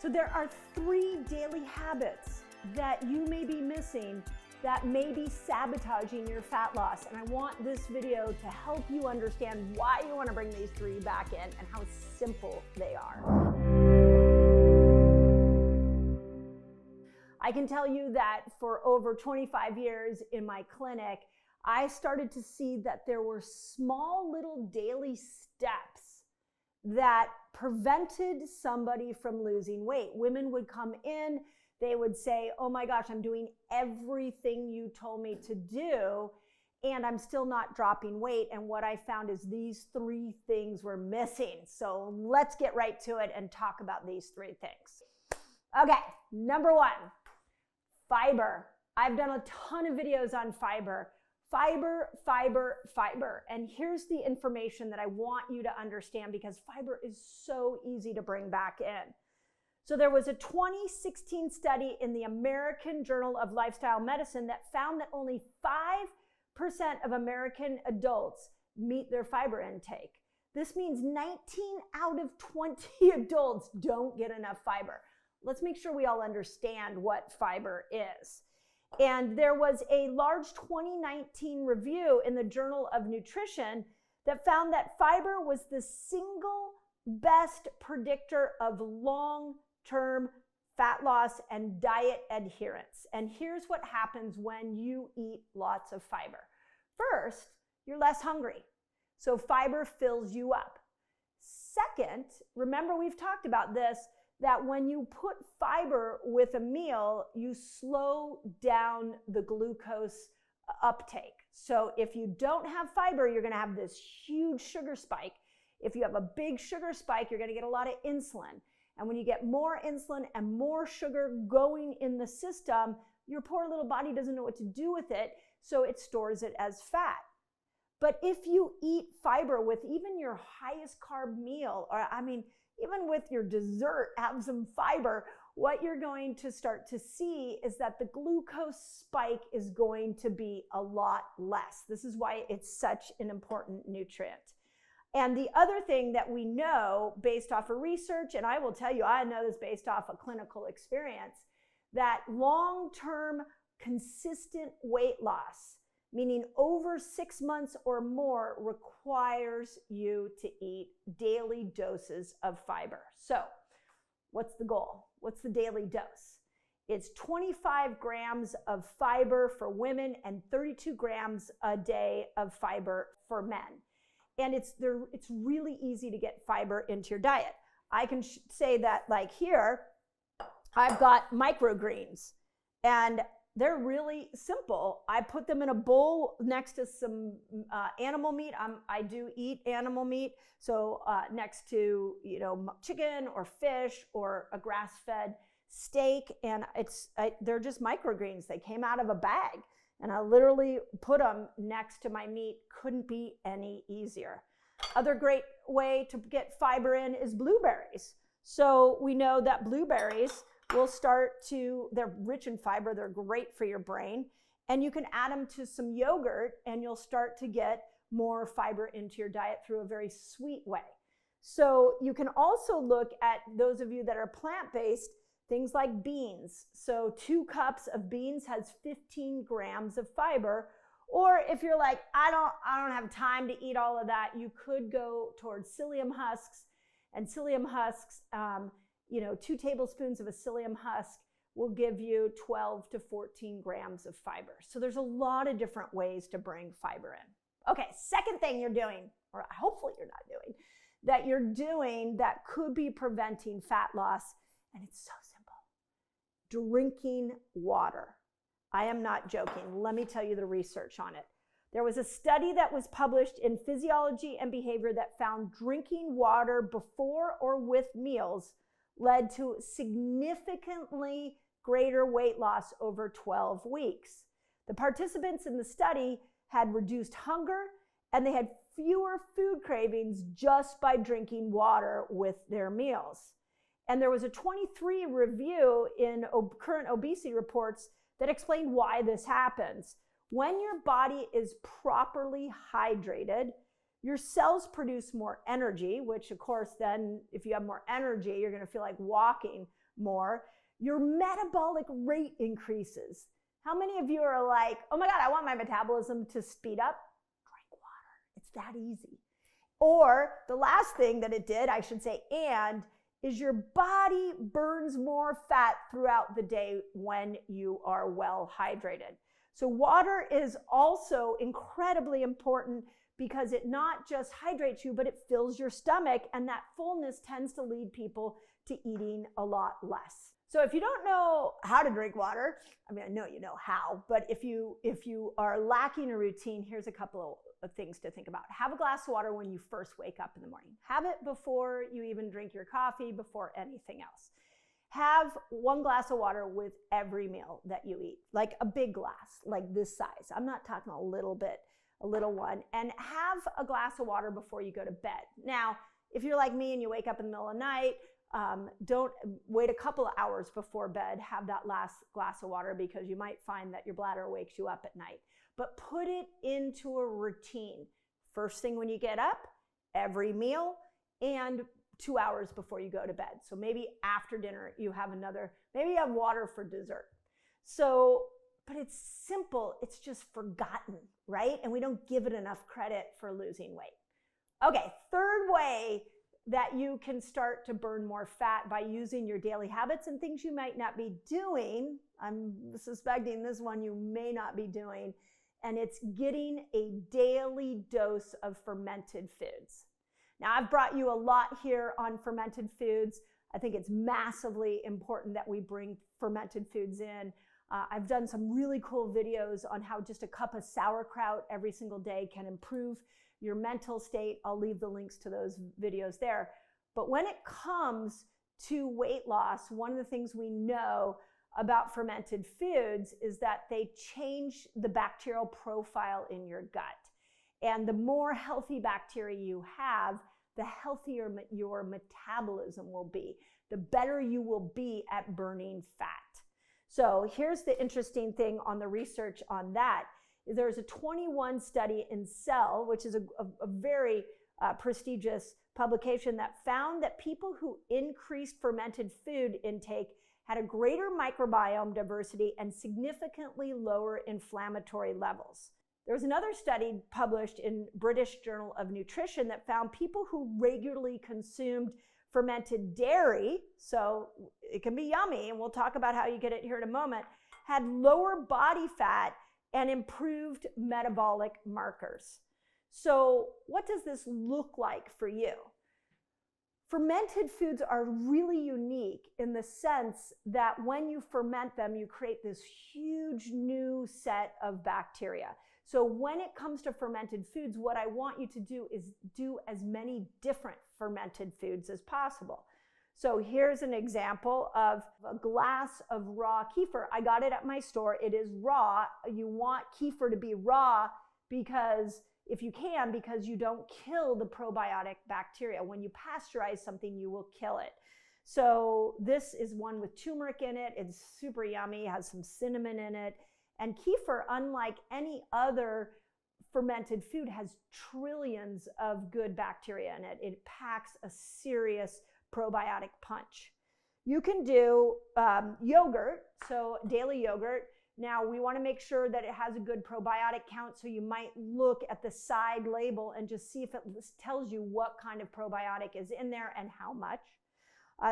So there are 3 daily habits that you may be missing that may be sabotaging your fat loss. And I want this video to help you understand why you want to bring these 3 back in and how simple they are. I can tell you that for over 25 years in my clinic, I started to see that there were small little daily steps that prevented somebody from losing weight. Women would come in, they would say, oh my gosh, I'm doing everything you told me to do, and I'm still not dropping weight. And what I found is these 3 things were missing. So let's get right to it and talk about these 3 things. Okay, number 1, fiber. I've done a ton of videos on fiber. Fiber, fiber, fiber. And here's the information that I want you to understand because fiber is so easy to bring back in. So there was a 2016 study in the American Journal of Lifestyle Medicine that found that only 5% of American adults meet their fiber intake. This means 19 out of 20 adults don't get enough fiber. Let's make sure we all understand what fiber is. And there was a large 2019 review in the Journal of Nutrition that found that fiber was the single best predictor of long-term fat loss and diet adherence. And here's what happens when you eat lots of fiber. First, you're less hungry. So fiber fills you up. Second, remember we've talked about this, that when you put fiber with a meal, you slow down the glucose uptake. So if you don't have fiber, you're gonna have this huge sugar spike. If you have a big sugar spike, you're gonna get a lot of insulin. And when you get more insulin and more sugar going in the system, your poor little body doesn't know what to do with it, so it stores it as fat. But if you eat fiber with even your highest carb meal, or even with your dessert, have some fiber, what you're going to start to see is that the glucose spike is going to be a lot less. This is why it's such an important nutrient. And the other thing that we know based off of research, and I will tell you, I know this based off of clinical experience, that long-term consistent weight loss, meaning over 6 months or more, requires you to eat daily doses of fiber. So what's the goal? What's the daily dose? It's 25 grams of fiber for women and 32 grams a day of fiber for men. And it's really easy to get fiber into your diet. I can say that, like here, I've got microgreens, and they're really simple. I put them in a bowl next to some animal meat. I do eat animal meat. So next to, chicken or fish or a grass-fed steak. And they're just microgreens. They came out of a bag. And I literally put them next to my meat. Couldn't be any easier. Other great way to get fiber in is blueberries. So we know that blueberries they're rich in fiber, they're great for your brain, and you can add them to some yogurt and you'll start to get more fiber into your diet through a very sweet way. So you can also look at those of you that are plant-based, things like beans. So 2 cups of beans has 15 grams of fiber. Or if you're like, I don't have time to eat all of that, you could go towards psyllium husks, and psyllium husks, 2 tablespoons of a psyllium husk will give you 12 to 14 grams of fiber. So there's a lot of different ways to bring fiber in. Okay, second thing you're doing, or hopefully you're not doing, that could be preventing fat loss, and it's so simple. Drinking water. I am not joking. Let me tell you the research on it. There was a study that was published in Physiology and Behavior that found drinking water before or with meals led to significantly greater weight loss over 12 weeks. The participants in the study had reduced hunger and they had fewer food cravings just by drinking water with their meals. And there was a 23 review in current obesity reports that explained why this happens. When your body is properly hydrated, Your cells produce more energy, which of course then if you have more energy, you're going to feel like walking more. Your metabolic rate increases. How many of you are like, oh my God, I want my metabolism to speed up? Drink water. It's that easy. Or the last thing that it did, I should say, and is your body burns more fat throughout the day when you are well hydrated. So water is also incredibly important because it not just hydrates you, but it fills your stomach, and that fullness tends to lead people to eating a lot less. So if you don't know how to drink water, I mean, I know you know how, but if you are lacking a routine, here's a couple of things to think about. Have a glass of water when you first wake up in the morning. Have it before you even drink your coffee, before anything else. Have 1 glass of water with every meal that you eat, like a big glass, like this size. I'm not talking a little one. And have a glass of water before you go to bed. Now, if you're like me and you wake up in the middle of the night, don't wait a couple of hours before bed, have that last glass of water, because you might find that your bladder wakes you up at night. But put it into a routine. First thing when you get up, every meal, and 2 hours before you go to bed. So maybe after dinner you have maybe you have water for dessert. So, but it's simple, it's just forgotten, right? And we don't give it enough credit for losing weight. Okay, third way that you can start to burn more fat by using your daily habits and things you might not be doing. I'm suspecting this one you may not be doing, and it's getting a daily dose of fermented foods. Now, I've brought you a lot here on fermented foods. I think it's massively important that we bring fermented foods in. I've done some really cool videos on how just a cup of sauerkraut every single day can improve your mental state. I'll leave the links to those videos there. But when it comes to weight loss, one of the things we know about fermented foods is that they change the bacterial profile in your gut. And the more healthy bacteria you have, the healthier your metabolism will be, the better you will be at burning fat. So here's the interesting thing on the research on that. There's a 21 study in Cell, which is a very prestigious publication, that found that people who increased fermented food intake had a greater microbiome diversity and significantly lower inflammatory levels. There was another study published in British Journal of Nutrition that found people who regularly consumed fermented dairy, so it can be yummy, and we'll talk about how you get it here in a moment, had lower body fat and improved metabolic markers. So what does this look like for you? Fermented foods are really unique in the sense that when you ferment them, you create this huge new set of bacteria. So when it comes to fermented foods, what I want you to do is do as many different fermented foods as possible. So here's an example of a glass of raw kefir. I got it at my store. It is raw. You want kefir to be raw because if you can, because you don't kill the probiotic bacteria. When you pasteurize something, you will kill it. So this is one with turmeric in it. It's super yummy, has some cinnamon in it. And kefir, unlike any other fermented food, has trillions of good bacteria in it. It packs a serious probiotic punch. You can do yogurt, so daily yogurt. Now, we want to make sure that it has a good probiotic count, so you might look at the side label and just see if it tells you what kind of probiotic is in there and how much.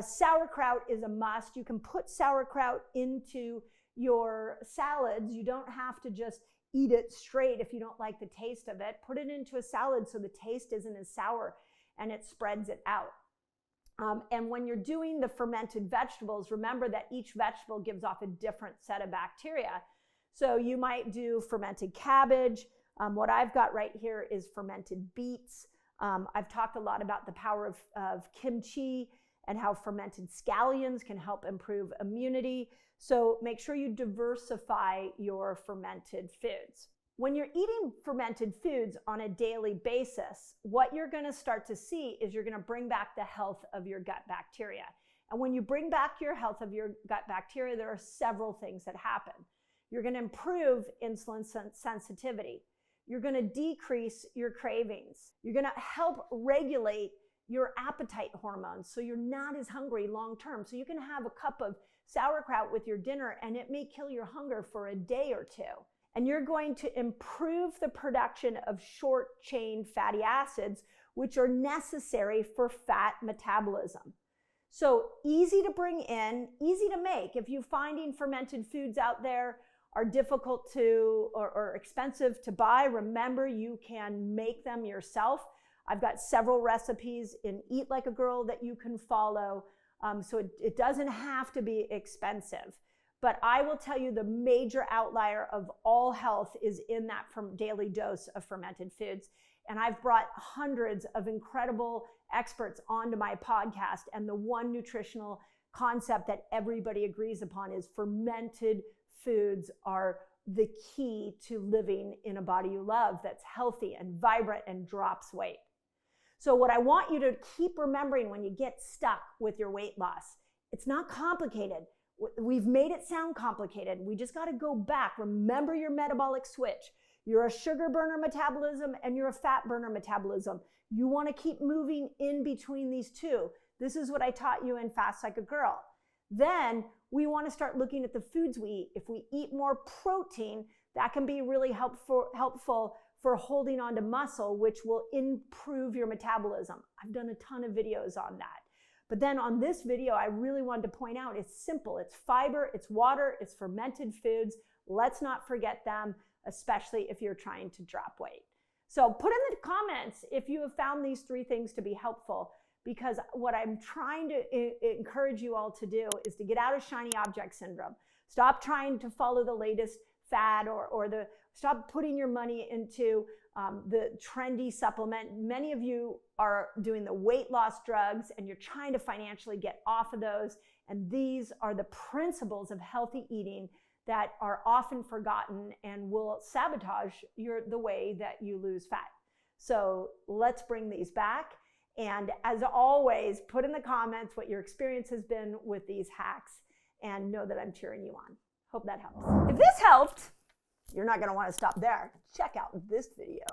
Sauerkraut is a must. You can put sauerkraut into your salads. You don't have to just eat it straight if you don't like the taste of it. Put it into a salad so the taste isn't as sour and it spreads it out. And when you're doing the fermented vegetables, remember that each vegetable gives off a different set of bacteria. So you might do fermented cabbage. What I've got right here is fermented beets. I've talked a lot about the power of kimchi and how fermented scallions can help improve immunity. So make sure you diversify your fermented foods. When you're eating fermented foods on a daily basis, what you're going to start to see is you're going to bring back the health of your gut bacteria. And when you bring back your health of your gut bacteria, there are several things that happen. You're going to improve insulin sensitivity. you're going to decrease your cravings. You're going to help regulate your appetite hormones so you're not as hungry long term. So you can have a cup of sauerkraut with your dinner and it may kill your hunger for a day or two. And you're going to improve the production of short chain fatty acids, which are necessary for fat metabolism. So easy to bring in, easy to make. If you're finding fermented foods out there are difficult to or expensive to buy, remember you can make them yourself. I've got several recipes in Eat Like a Girl that you can follow. So it doesn't have to be expensive. But I will tell you the major outlier of all health is in that daily dose of fermented foods. And I've brought hundreds of incredible experts onto my podcast. And the one nutritional concept that everybody agrees upon is fermented foods are the key to living in a body you love that's healthy and vibrant and drops weight. So what I want you to keep remembering when you get stuck with your weight loss, it's not complicated. We've made it sound complicated. We just got to go back. Remember your metabolic switch. You're a sugar burner metabolism and you're a fat burner metabolism. You want to keep moving in between these two. This is what I taught you in Fast Like a Girl. Then we want to start looking at the foods we eat. If we eat more protein, that can be really helpful for holding on to muscle, which will improve your metabolism. I've done a ton of videos on that. But then on this video, I really wanted to point out it's simple. It's fiber, it's water, it's fermented foods. Let's not forget them, especially if you're trying to drop weight. So put in the comments if you have found these 3 things to be helpful, because what I'm trying to encourage you all to do is to get out of shiny object syndrome. Stop trying to follow the latest fad or stop putting your money into the trendy supplement. Many of you are doing the weight loss drugs and you're trying to financially get off of those. And these are the principles of healthy eating that are often forgotten and will sabotage the way that you lose fat. So let's bring these back. And as always, put in the comments what your experience has been with these hacks and know that I'm cheering you on. Hope that helps. If this helped, you're not going to want to stop there. Check out this video.